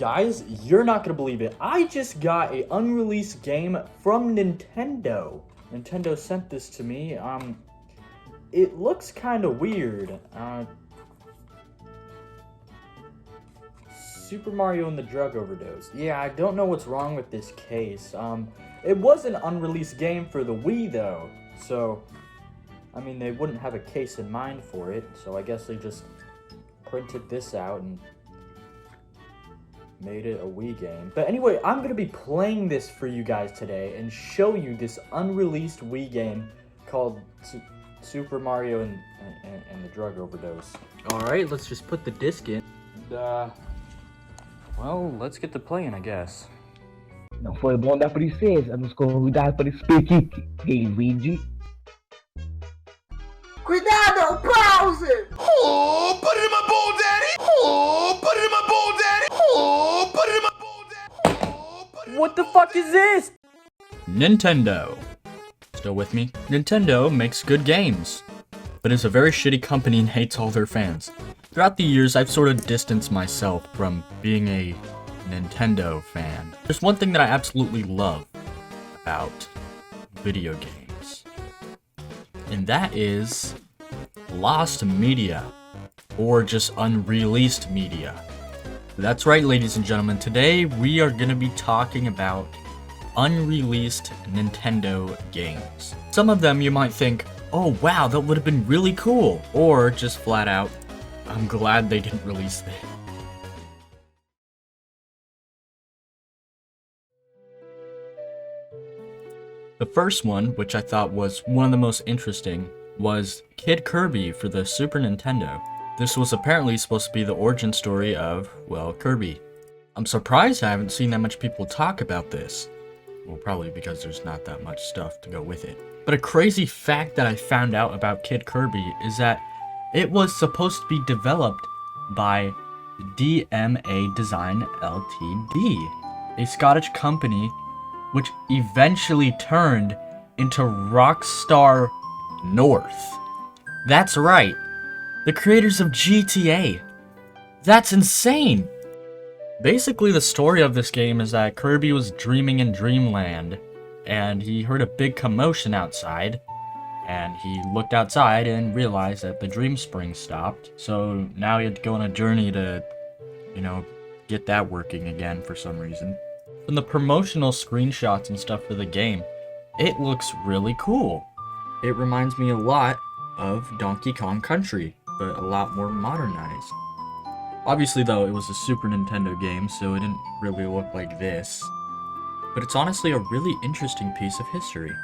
Guys, you're not gonna believe it. I just got a unreleased game from Nintendo. Nintendo sent this to me. It looks kind of weird. Super Mario and the Drug Overdose. Yeah, I don't know what's wrong with this case. It was an unreleased game for the Wii though, so I mean they wouldn't have a case in mind for it. So I guess they just printed this out and made it a Wii game. But anyway, I'm going to be playing this for you guys today and show you this unreleased Wii game called Super Mario and the Drug Overdose. Alright, let's just put the disc in. And, well, let's get to playing, I guess. Não foi bom dar por licença, nos convidar para esse pequeno vídeo. Cuidado, pause! Oh, put it in my bowl, daddy! Oh, put it in my bowl, daddy! Oh, put it in my bowl, daddy! Oh, put it in What the fuck is this? Nintendo. Still with me? Nintendo makes good games, but is a very shitty company and hates all their fans. Throughout the years, I've sort of distanced myself from being a Nintendo fan. There's one thing that I absolutely love about video games, and that is lost media, or just unreleased media. That's right, ladies and gentlemen, today we are going to be talking about unreleased Nintendo games. Some of them you might think, oh wow, that would have been really cool, or just flat out, I'm glad they didn't release that. The first one, which I thought was one of the most interesting, was Kid Kirby for the Super Nintendo. This was apparently supposed to be the origin story of, well, Kirby. I'm surprised I haven't seen that much people talk about this. Well, probably because there's not that much stuff to go with it. But a crazy fact that I found out about Kid Kirby is that it was supposed to be developed by DMA Design Ltd, a Scottish company which eventually turned into Rockstar North. That's right, the creators of GTA. That's insane! Basically, the story of this game is that Kirby was dreaming in Dreamland, and he heard a big commotion outside, and he looked outside and realized that the Dream Spring stopped, so now he had to go on a journey to, get that working again for some reason. From the promotional screenshots and stuff for the game, it looks really cool. It reminds me a lot of Donkey Kong Country, but a lot more modernized. Obviously though, it was a Super Nintendo game, so it didn't really look like this. But it's honestly a really interesting piece of history.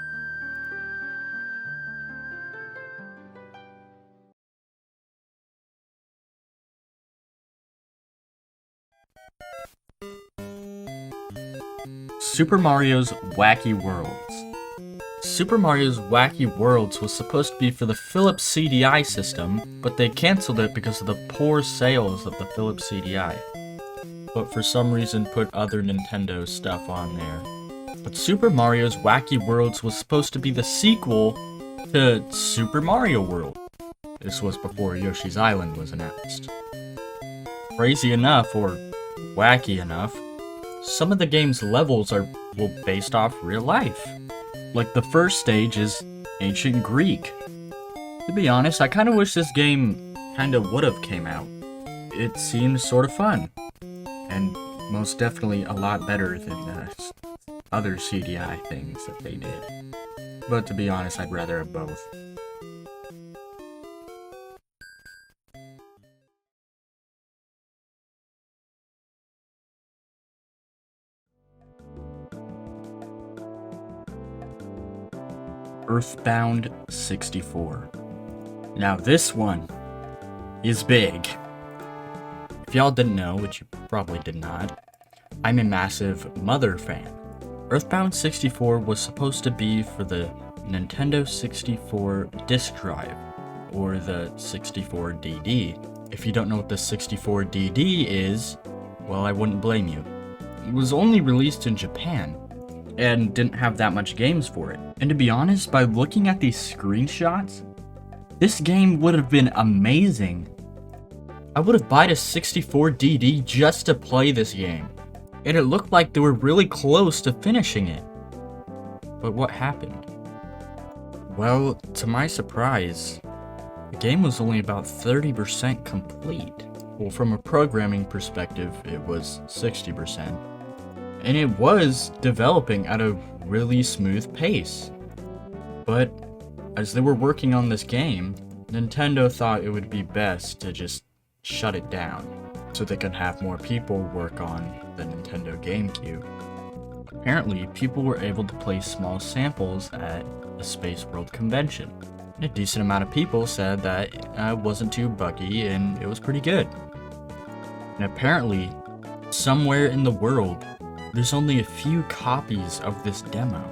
Super Mario's Wacky Worlds. Super Mario's Wacky Worlds was supposed to be for the Philips CDI system, but they cancelled it because of the poor sales of the Philips CDI. But for some reason put other Nintendo stuff on there. But Super Mario's Wacky Worlds was supposed to be the sequel to Super Mario World. This was before Yoshi's Island was announced. Crazy enough, or wacky enough, some of the game's levels are, well, based off real life. Like the first stage is ancient Greek. To be honest, I kind of wish this game kind of would have came out. It seems sort of fun, and most definitely a lot better than the other CDI things that they did. But to be honest, I'd rather have both. Earthbound 64. Now this one is big. If y'all didn't know, which you probably did not, I'm a massive Mother fan. Earthbound 64 was supposed to be for the Nintendo 64 disk drive, or the 64DD. If you don't know what the 64DD is, well, I wouldn't blame you. It was only released in Japan, and didn't have that much games for it. And to be honest, by looking at these screenshots, this game would have been amazing. I would have bought a 64DD just to play this game. And it looked like they were really close to finishing it. But what happened? Well, to my surprise, the game was only about 30% complete. Well, from a programming perspective, it was 60%. And it was developing at a really smooth pace. But as they were working on this game, Nintendo thought it would be best to just shut it down so they could have more people work on the Nintendo GameCube. Apparently, people were able to play small samples at a Space World convention. And a decent amount of people said that it wasn't too buggy and it was pretty good. And apparently, somewhere in the world, there's only a few copies of this demo.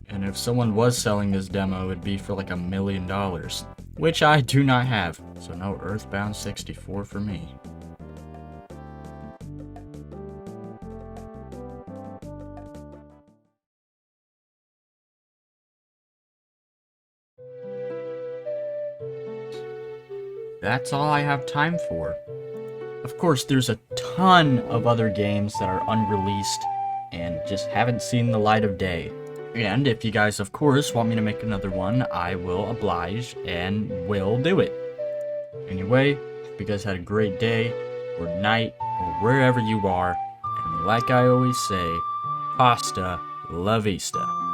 And if someone was selling this demo, it'd be for like $1 million, which I do not have. So no Earthbound 64 for me. That's all I have time for. Of course, there's a ton of other games that are unreleased and just haven't seen the light of day. And if you guys, of course, want me to make another one, I will oblige and will do it. Anyway, hope you guys had a great day, or night, or wherever you are. And like I always say, pasta la vista.